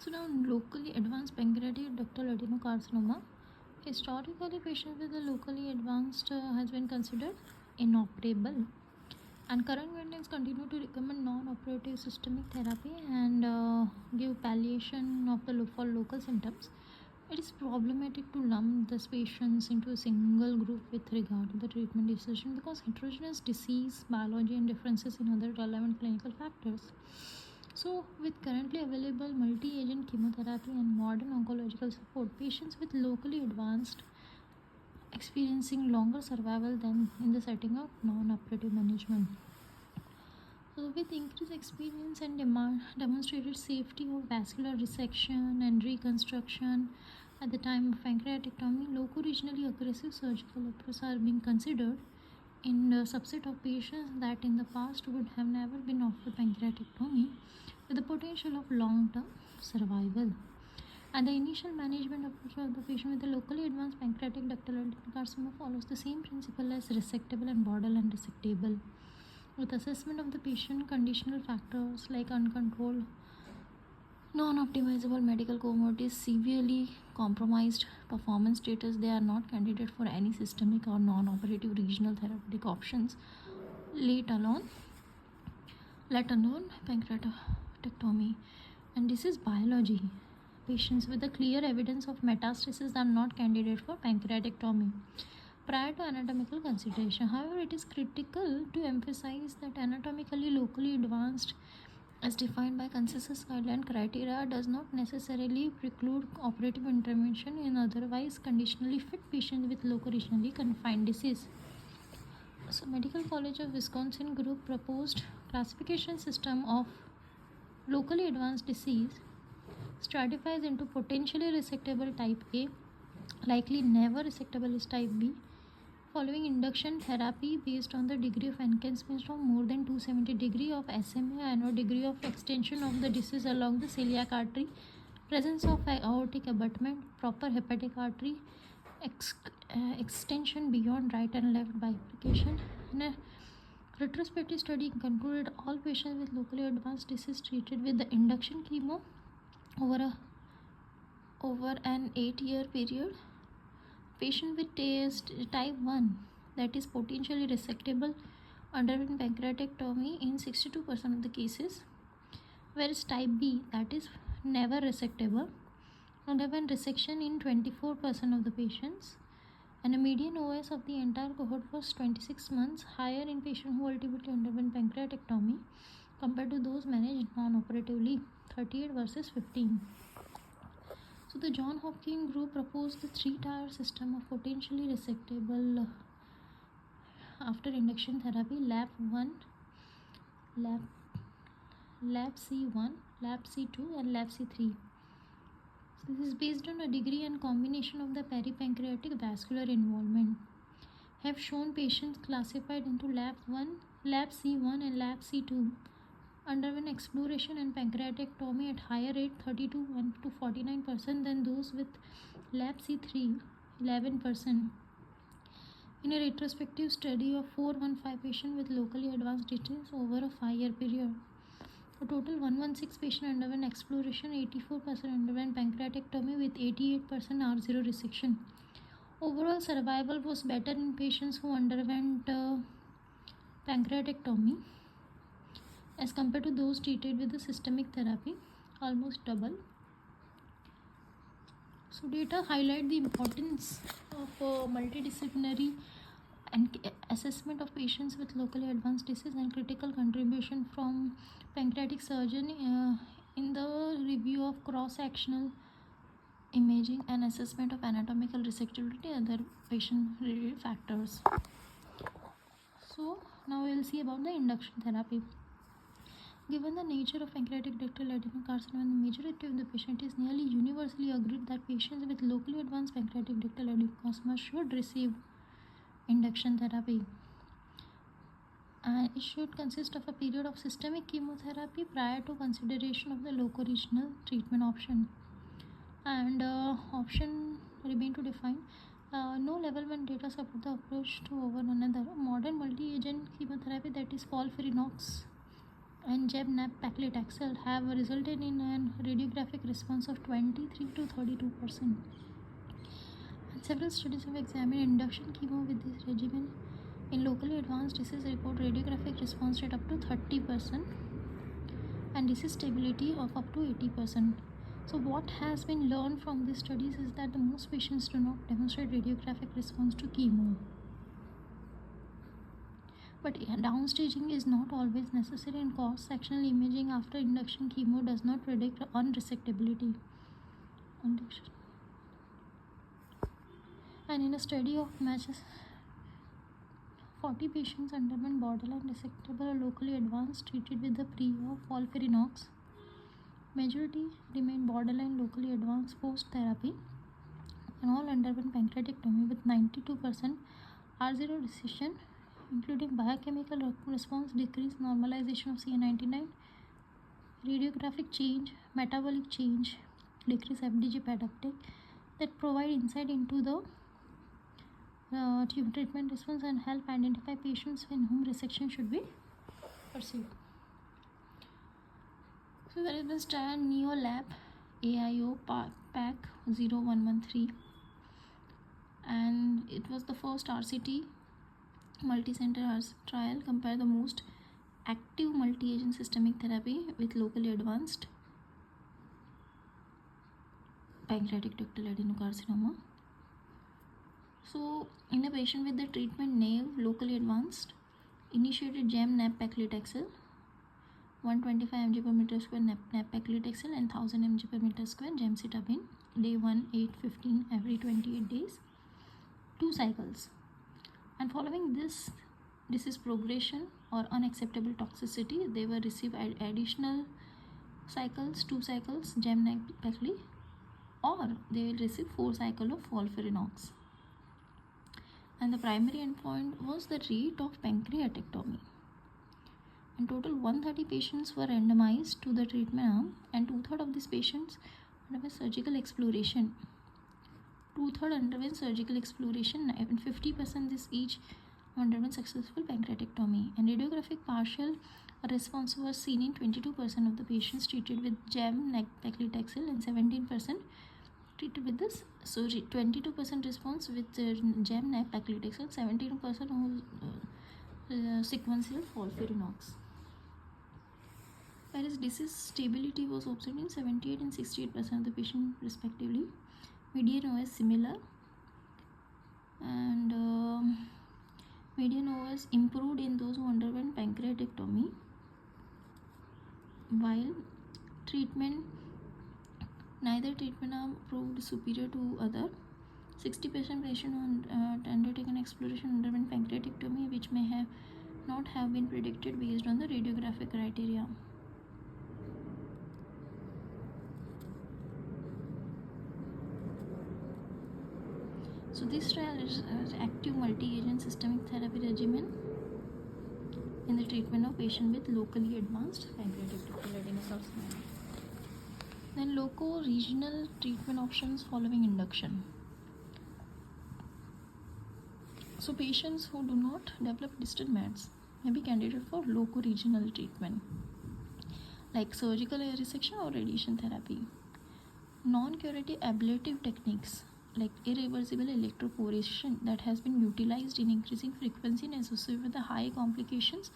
So now locally advanced pancreatic ductal adenocarcinoma. Historically, patients with the locally advanced has been considered inoperable, and current guidelines continue to recommend non-operative systemic therapy and give palliation of the for local symptoms. It is problematic to lump these patients into a single group with regard to the treatment decision because heterogeneous disease, biology, and differences in other relevant clinical factors. So, with currently available multi-agent chemotherapy and modern oncological support, patients with locally advanced experiencing longer survival than in the setting of non-operative management. So, with increased experience and demonstrated safety of vascular resection and reconstruction at the time of pancreatectomy, loco-regionally aggressive surgical approaches are being considered in a subset of patients that in the past would have never been offered pancreatectomy, with the potential of long-term survival. And the initial management approach of the patient with a locally advanced pancreatic ductal adenocarcinoma follows the same principle as resectable and borderline resectable, with assessment of the patient conditional factors like uncontrolled non-optimizable medical comorbidities, severely compromised performance status. They are not candidate for any systemic or non-operative regional therapeutic options, let alone pancreatectomy. And this is biology. Patients with a clear evidence of metastasis are not candidate for pancreatectomy prior to anatomical consideration. However, it is critical to emphasize that anatomically locally advanced, as defined by consensus guideline criteria, does not necessarily preclude operative intervention in otherwise conditionally fit patients with loco-regionally confined disease. So, Medical College of Wisconsin group proposed classification system of locally advanced disease stratifies into potentially resectable type A, likely never resectable is type B, following induction therapy based on the degree of enhancement from more than 270 degree of SMA and/or degree of extension of the disease along the celiac artery, presence of aortic abutment, proper hepatic artery, extension beyond right and left bifurcation. And a retrospective study concluded all patients with locally advanced disease treated with the induction chemo over an 8-year period. Patient with type 1, that is potentially resectable, underwent pancreatectomy in 62% of the cases, whereas type B, that is never resectable, underwent resection in 24% of the patients, and a median OS of the entire cohort was 26 months, higher in patients who ultimately underwent pancreatectomy compared to those managed non-operatively, 38 versus 15. So the John Hopkins group proposed the 3-tier system of potentially resectable after induction therapy: lap 1, lap C1, lap C2, and lap C3. So this is based on a degree and combination of the peripancreatic vascular involvement. Have shown patients classified into lap 1, lap C1, and lap C2 underwent exploration and pancreatectomy at higher rate, 32 to 49%, than those with lap C3, 11%. In a retrospective study of 415 patients with locally advanced disease over a 5-year period, a total 116 patients underwent exploration, 84% underwent pancreatectomy with 88% R0 resection. Overall survival was better in patients who underwent pancreatectomy as compared to those treated with the systemic therapy, almost double. So data highlight the importance of multidisciplinary and assessment of patients with locally advanced disease and critical contribution from pancreatic surgeon in the review of cross-sectional imaging and assessment of anatomical resectability and other patient-related factors. So now we will see about the induction therapy. Given the nature of pancreatic ductal adenocarcinoma and the majority of the patient, it is nearly universally agreed that patients with locally advanced pancreatic ductal adenocarcinoma should receive induction therapy. And it should consist of a period of systemic chemotherapy prior to consideration of the loco-regional treatment option. And option remain to define. No level 1 data support the approach to over another. Modern multi-agent chemotherapy, that is FOLFIRINOX and gem-nab-paclitaxel have resulted in a radiographic response of 23 to 32%. And several studies have examined induction chemo with this regimen. In locally advanced disease, report radiographic response rate up to 30% and disease stability of up to 80%. So what has been learned from these studies is that the most patients do not demonstrate radiographic response to chemo. But downstaging is not always necessary, and cross-sectional imaging after induction chemo does not predict unresectability. And in a study of matches, 40 patients underwent borderline resectable or locally advanced treated with the pre-op FOLFIRINOX. Majority remained borderline locally advanced post-therapy, and all underwent pancreatictomy with 92% R0 decision, including biochemical response, decreased normalization of CA99, radiographic change, metabolic change, decreased FDG uptake, that provide insight into the treatment response and help identify patients in whom resection should be pursued. So there is this trial NeoLab AIO PAC 0113, and it was the first RCT multi-center trial compare the most active multi-agent systemic therapy with locally advanced pancreatic ductal adenocarcinoma. So in a patient with the treatment naive locally advanced, initiated gem-nab-paclitaxel 125 mg per meter square nab-paclitaxel and 1000 mg per meter square gemcitabine day 1, 8, 15 every 28 days, 2 cycles. And following this disease progression or unacceptable toxicity, they will receive additional cycles, 2 cycles gem-nab-pacli, or they will receive 4 cycles of FOLFIRINOX. And the primary endpoint was the rate of pancreatictomy. In total, 130 patients were randomized to the treatment arm, and 2/3 of these patients underwent surgical exploration. 2/3 underwent surgical exploration, and 50% this each underwent successful pancreatictomy. And radiographic partial response was seen in 22% of the patients treated with gem-nab-paclitaxel and 17% treated with this. So 22% response with gem-nab-paclitaxel, 17% sequential FOLFIRINOX. Whereas disease stability was observed in 78 and 68% of the patient respectively. Median OS similar, and median OS improved in those who underwent pancreatictomy, while neither treatment arm proved superior to other. 60% patient who undertaken exploration underwent pancreatictomy, which may not have been predicted based on the radiographic criteria. So this trial is active multi-agent systemic therapy regimen in the treatment of patient with locally advanced pancreatic ductal adenocarcinoma. Then loco-regional treatment options following induction. So patients who do not develop distal mets may be candidate for loco-regional treatment, like surgical resection or radiation therapy. Non-curative ablative techniques like irreversible electroporation that has been utilized in increasing frequency and associated with the high complications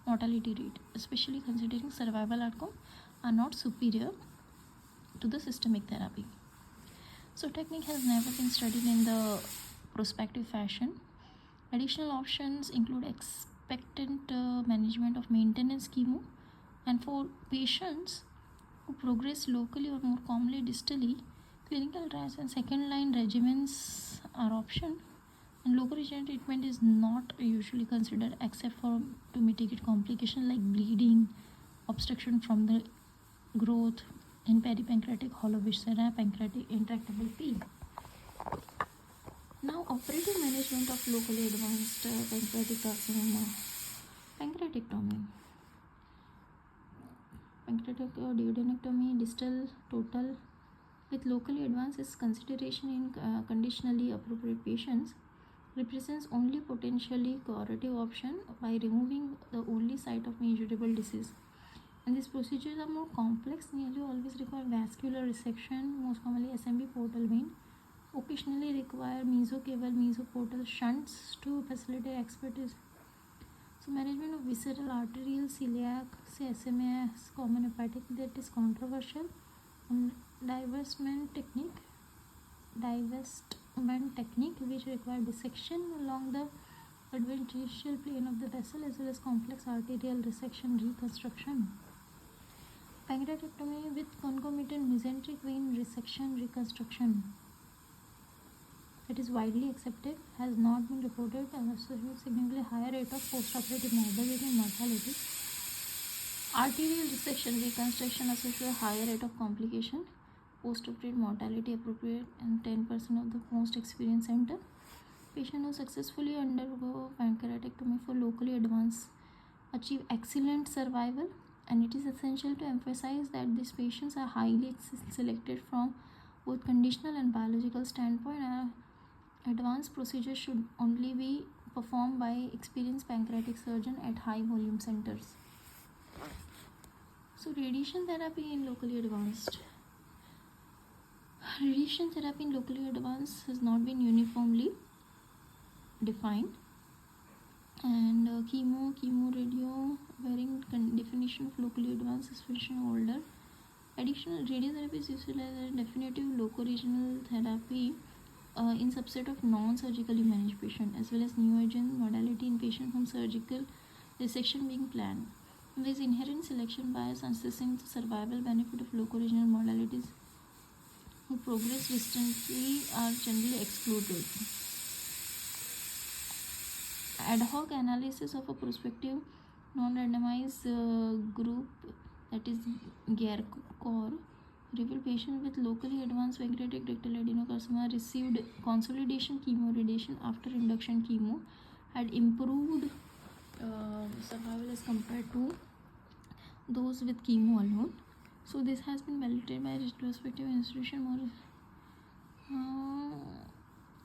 mortality rate, especially considering survival outcome, are not superior to the systemic therapy. So technique has never been studied in the prospective fashion. Additional options include expectant management of maintenance chemo, and for patients who progress locally or more commonly distally, clinical trials and second line regimens are option, and local regional treatment is not usually considered except for to mitigate complications like bleeding, obstruction from the growth in peripancreatic hollow viscera, pancreatic intractable P. Now, operative management of locally advanced pancreatic carcinoma. Pancreatictomy. Pancreatic duodenectomy, distal total with locally advanced is consideration in conditionally appropriate patients, represents only potentially curative option by removing the only site of measurable disease. And these procedures are more complex, nearly always require vascular resection, most commonly SMB portal vein. Occasionally require mesocaval mesoportal shunts to facilitate expertise. So management of visceral, arterial, celiac, say SMS, common hepatic, that is controversial. Divestment technique which require dissection along the adventitial plane of the vessel as well as complex arterial resection reconstruction. Pancreatectomy with concomitant mesenteric vein resection reconstruction, that is widely accepted, has not been reported associated with significantly higher rate of postoperative morbidity and mortality. Arterial resection reconstruction associated with higher rate of complication, postoperative mortality appropriate in 10% of the most experienced center. Patient who successfully undergo pancreatectomy for locally advanced achieve excellent survival, and it is essential to emphasize that these patients are highly selected from both conditional and biological standpoint. Advanced procedures should only be performed by experienced pancreatic surgeon at high volume centers. So radiation therapy in locally advanced. Radiation therapy in locally advanced has not been uniformly defined, and chemo radio varying definition of locally advanced is older. Additional radiotherapy is used as a definitive loco-regional therapy in subset of non-surgically managed patient, as well as neoadjuvant modality in patients whom surgical resection being planned. There is inherent selection bias assessing the survival benefit of loco-regional modalities who progress distantly are generally excluded. Ad hoc analysis of a prospective non-randomized group, that is GARCOR, revealed patients with locally advanced pancreatic ductal adenocarcinoma received consolidation chemoradiation after induction chemo had improved survival as compared to those with chemo alone. So this has been validated by retrospective institution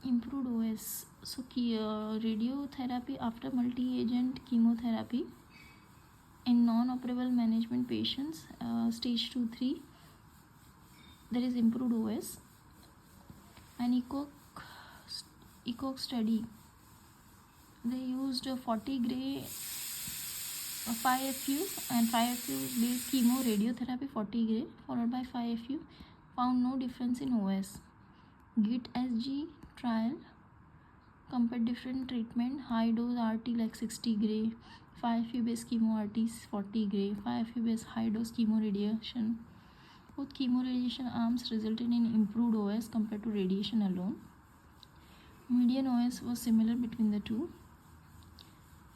improved OS. So radiotherapy after multi-agent chemotherapy in non-operable management patients, stage 2-3, there is improved OS. An ECOG study, they used 40 gray 5FU and 5FU based chemo radiotherapy 40 gray followed by 5FU, found no difference in OS. GIT-SG trial compared different treatment, high dose RT like 60 gray, 5FU based chemo RT 40 gray, 5FU based high dose chemo radiation. Both chemo radiation arms resulted in improved OS compared to radiation alone. Median OS was similar between the two.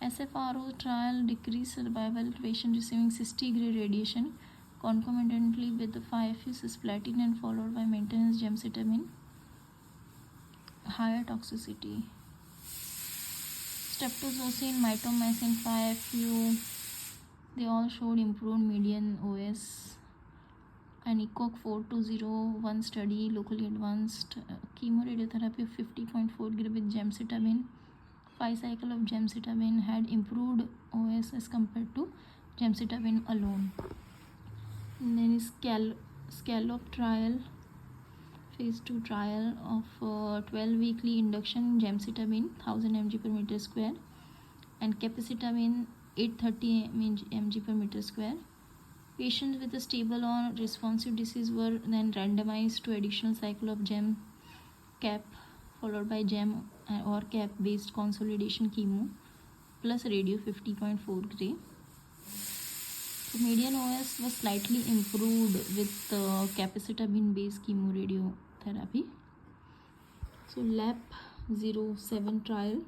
SFRO trial decreased survival patient receiving 60 gray radiation concomitantly with the 5FU cisplatin and followed by maintenance gemcitabine. Higher toxicity. Streptozotocin, mitomycin, 5FU, they all showed improved median OS. An ECOG 4201 study, locally advanced chemoradiotherapy of 50.4 gray with gemcitabine. 5 cycle of gemcitabine had improved OS as compared to gemcitabine alone. And then is scallop trial, phase 2 trial of 12 weekly induction gemcitabine 1000 mg per meter square and capecitabine 830 mg per meter square. Patients with a stable or responsive disease were then randomized to additional cycle of gem cap followed by gem or cap based consolidation chemo plus radio 50.4 gray. So median OS was slightly improved with capecitabine based chemoradiotherapy. So LAP 07 trial,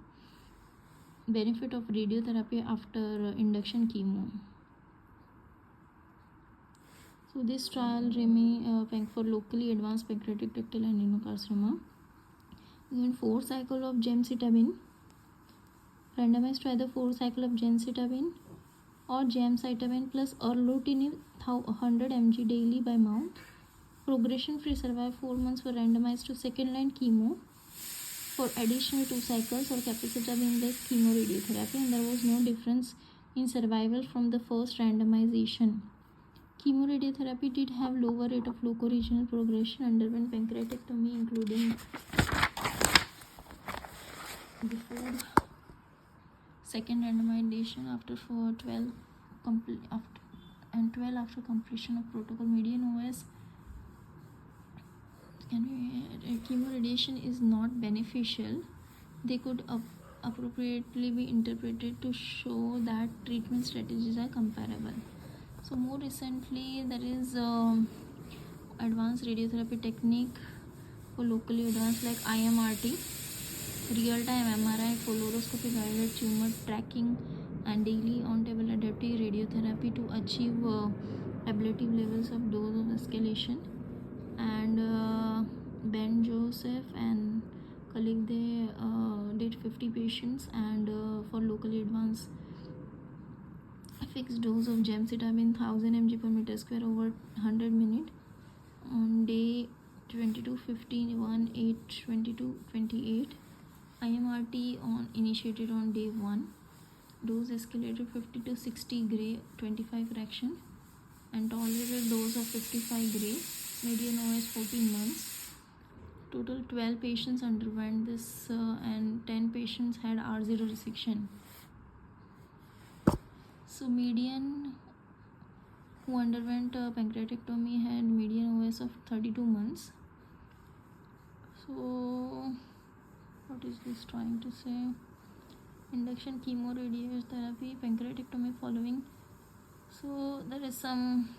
benefit of radiotherapy after induction chemo. So this trial for locally advanced pancreatic ductal adenocarcinoma, given 4 cycle of gemcitabine, randomized to either 4 cycle of gemcitabine or gemcitabine plus erlotinib 100 mg daily by mouth. Progression free survival 4 months were randomized to second line chemo for additional 2 cycles or capecitabine based chemoradiotherapy, and there was no difference in survival from the first randomization. Chemoradiotherapy did have lower rate of local regional progression, underwent pancreatectomy, including before second randomization after 12 after completion of protocol. Median OS chemoradiation is not beneficial. They could appropriately be interpreted to show that treatment strategies are comparable. So more recently there is advanced radiotherapy technique for locally advanced like IMRT, real-time MRI, fluoroscopy guided tumor tracking, and daily on-table adaptive radiotherapy to achieve ablative levels of dose of escalation. And Ben Joseph and colleague, they did 50 patients, and for locally advanced fixed dose of gemcitabine 1000 mg per meter square over 100 minutes on day 22, 15, 1, 8, 22, 28. IMRT initiated on day 1. Dose escalated 50 to 60 gray, 25 fraction, and tolerated dose of 55 gray. Median OS 14 months. Total 12 patients underwent this, and 10 patients had R0 resection. So median who underwent pancreatectomy had median OS of 32 months. So what is this trying to say? Induction chemoradiotherapy, pancreatectomy following. So there is some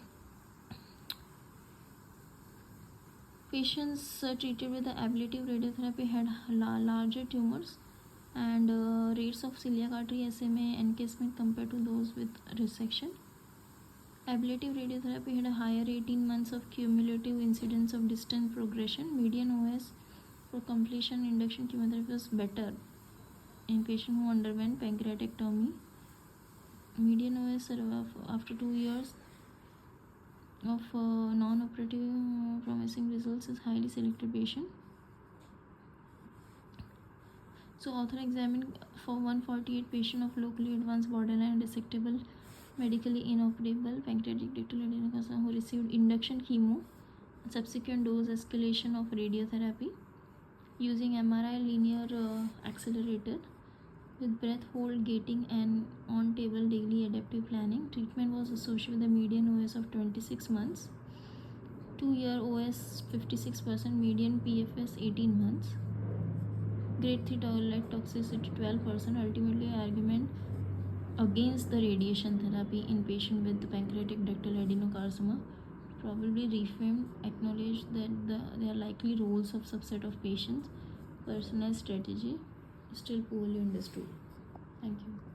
patients treated with the ablative radiotherapy had larger tumors and rates of celiac artery SMA encasement compared to those with resection. Ablative radiotherapy had a higher 18 months of cumulative incidence of distant progression. Median OS for completion induction chemotherapy was better in patients who underwent pancreatectomy. Median OS after 2 years of non-operative promising results is highly selected patient. So author examined for 148 patient of locally advanced borderline resectable medically inoperable pancreatic ductal adenocarcinoma who received induction chemo and subsequent dose escalation of radiotherapy using MRI linear accelerator with breath hold gating and on-table daily adaptive planning. Treatment was associated with a median OS of 26 months, 2-year OS 56%, median PFS 18 months. Grade 3 light toxicity 12%. Ultimately, argument against the radiation therapy in patient with pancreatic ductal adenocarcinoma probably reframed, acknowledged that there are likely roles of subset of patients. Personalized strategy still poorly understood. Thank you.